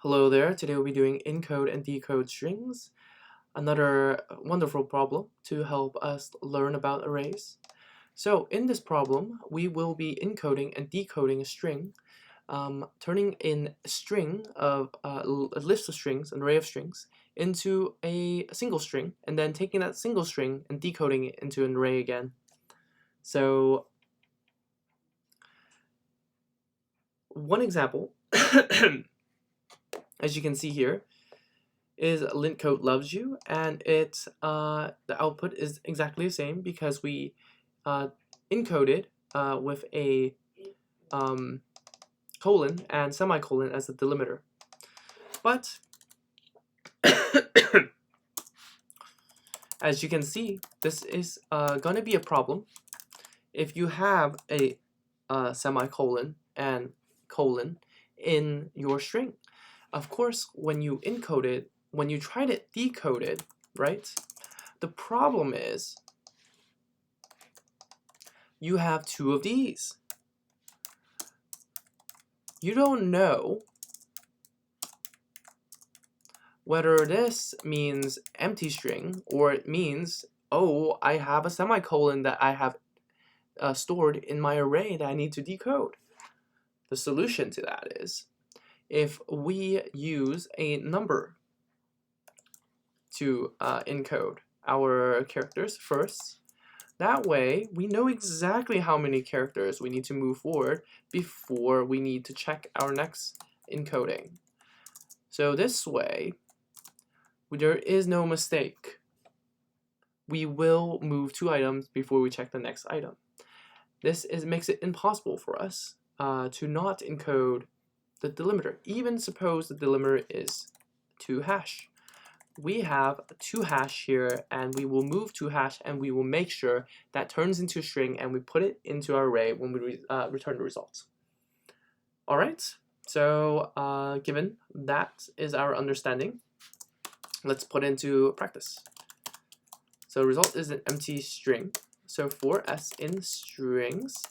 Hello there, today we'll be doing encode and decode strings, another wonderful problem to help us learn about arrays. So in this problem, we will be encoding and decoding a string, turning in a string of a list of strings, an array of strings, into a single string, and then taking that single string and decoding it into an array again. So one example as you can see here, is Leetcode loves you, and the output is exactly the same because we encoded with a colon and semicolon as the delimiter. But as you can see, this is going to be a problem if you have a semicolon and colon in your string. Of course, when you encode it, when you try to decode it, right, the problem is you have two of these. You don't know whether this means empty string or it means, oh, I have a semicolon that I have stored in my array that I need to decode. The solution to that is if we use a number to encode our characters first, that way we know exactly how many characters we need to move forward before we need to check our next encoding. So this way, there is no mistake. We will move 2 items before we check the next item. This makes it impossible for us to not encode the delimiter. Even suppose the delimiter is 2 hash. We have 2 hash here, and we will move 2 hash, and we will make sure that turns into a string, and we put it into our array when we return the results. All right, so given that is our understanding, let's put into practice. So result is an empty string. So for s in strings,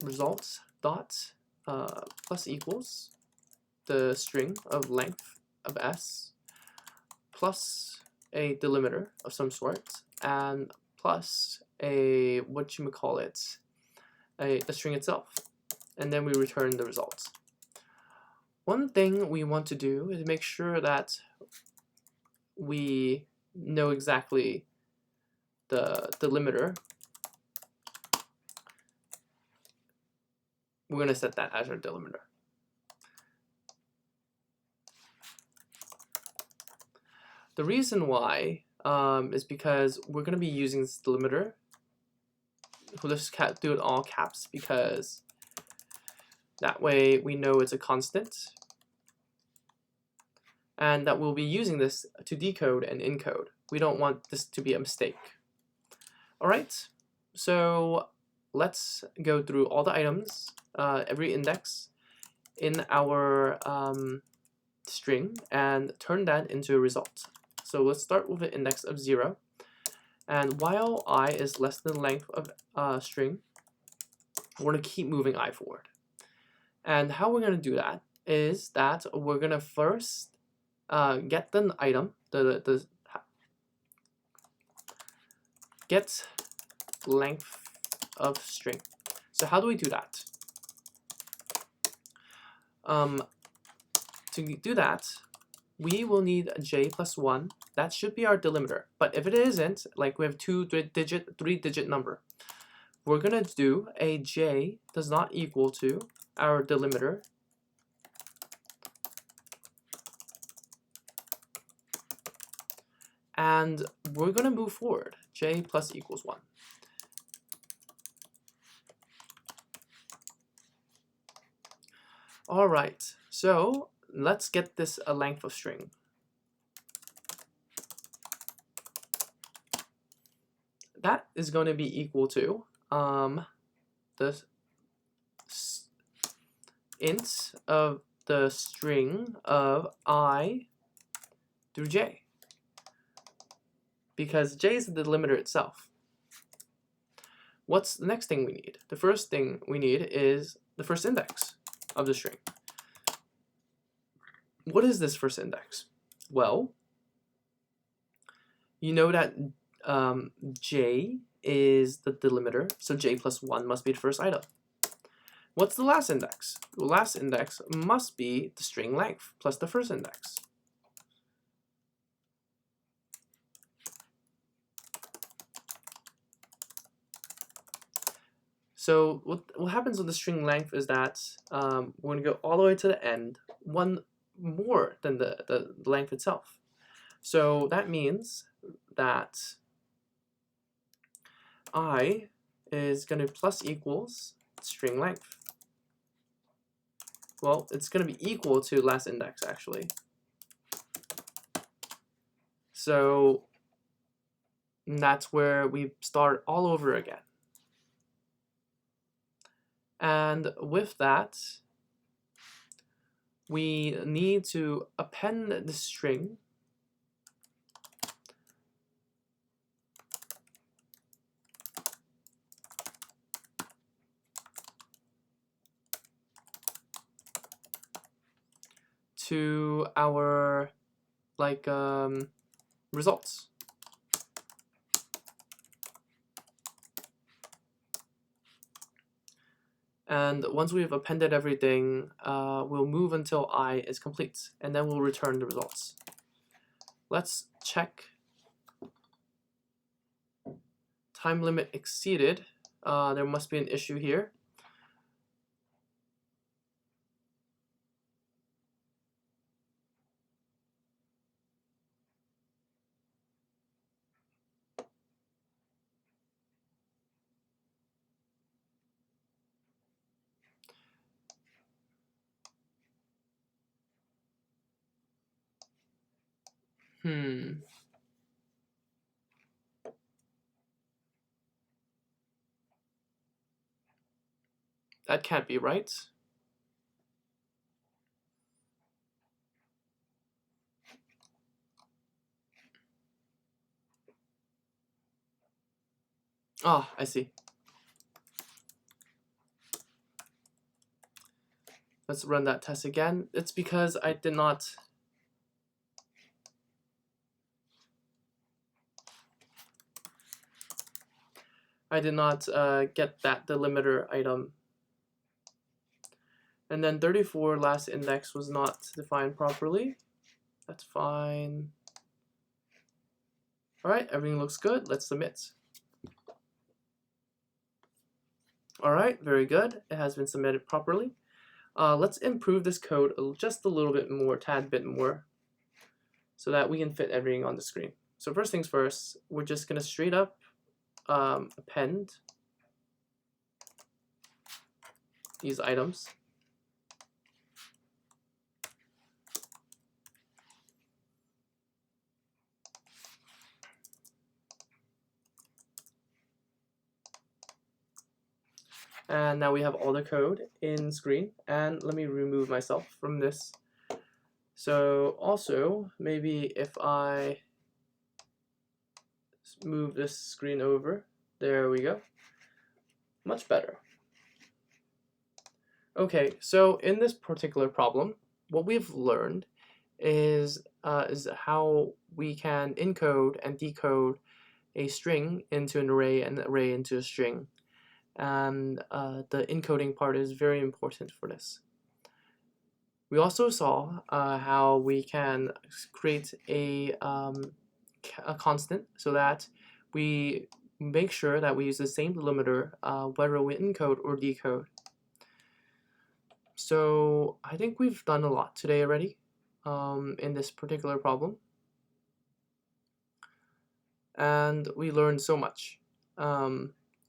results dot plus equals the string of length of s plus a delimiter of some sort and plus a the string itself, and then we return the results. One thing we want to do is make sure that we know exactly the delimiter. We're going to set that as our delimiter. The reason why is because we're going to be using this delimiter. We'll just do it all caps because that way we know it's a constant, and that we'll be using this to decode and encode. We don't want this to be a mistake. All right, so let's go through all the items, every index in our string, and turn that into a result. So let's start with an index of 0. And while I is less than the length of string, we're going to keep moving I forward. And how we're going to do that is that we're going to first get the item, get length of string. So how do we do that? To do that, we will need a j plus 1. That should be our delimiter. But if it isn't, like we have 3-digit number, we're going to do a j does not equal to our delimiter and we're going to move forward, j plus equals 1. All right, so let's get this a length of string. That is going to be equal to the int of the string of I through j, because j is the delimiter itself. What's the next thing we need? The first thing we need is the first index of the string. what is this first index? Well, you know that j is the delimiter, so j plus 1 must be the first item. What's the last index? The last index must be the string length plus the first index. So what happens with the string length is that we're going to go all the way to the end, one more than the length itself. So that means that I is going to plus equals string length. Well, it's going to be equal to last index, actually. So that's where we start all over again. And with that, we need to append the string to our results. And once we've appended everything, we'll move until I is complete, and then we'll return the results. Let's check. Time limit exceeded. There must be an issue here. That can't be right. Ah, I see. Let's run that test again. It's because I did not get that delimiter item. And then 34 last index was not defined properly. That's fine. All right, everything looks good. Let's submit. All right, very good. It has been submitted properly. Let's improve this code just a little bit more, tad bit more, so that we can fit everything on the screen. So first things first, we're just gonna straight up append these items. And now we have all the code in screen. And let me remove myself from this. So also, maybe if I move this screen over, there we go. Much better. Okay, so in this particular problem, what we've learned is how we can encode and decode a string into an array and an array into a string. And the encoding part is very important for this. We also saw how we can create a constant so that we make sure that we use the same delimiter whether we encode or decode. So I think we've done a lot today already in this particular problem. And we learned so much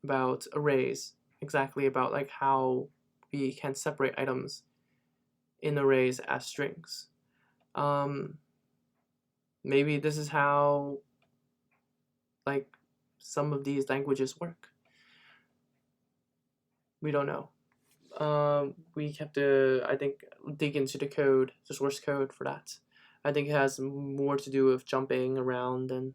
about arrays, exactly about like how we can separate items in arrays as strings. Maybe this is how like some of these languages work. We don't know. We have to, I think, dig into the code, the source code for that. I think it has more to do with jumping around,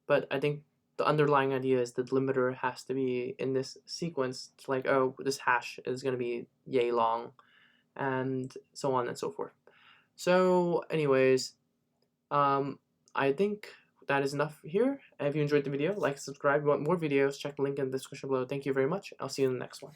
but I think the underlying idea is the delimiter has to be in this sequence, like, oh, this hash is going to be yay long, and so on and so forth. So anyways, I think that is enough here. And if you enjoyed the video, like, subscribe. If you want more videos, check the link in the description below. Thank you very much. I'll see you in the next one.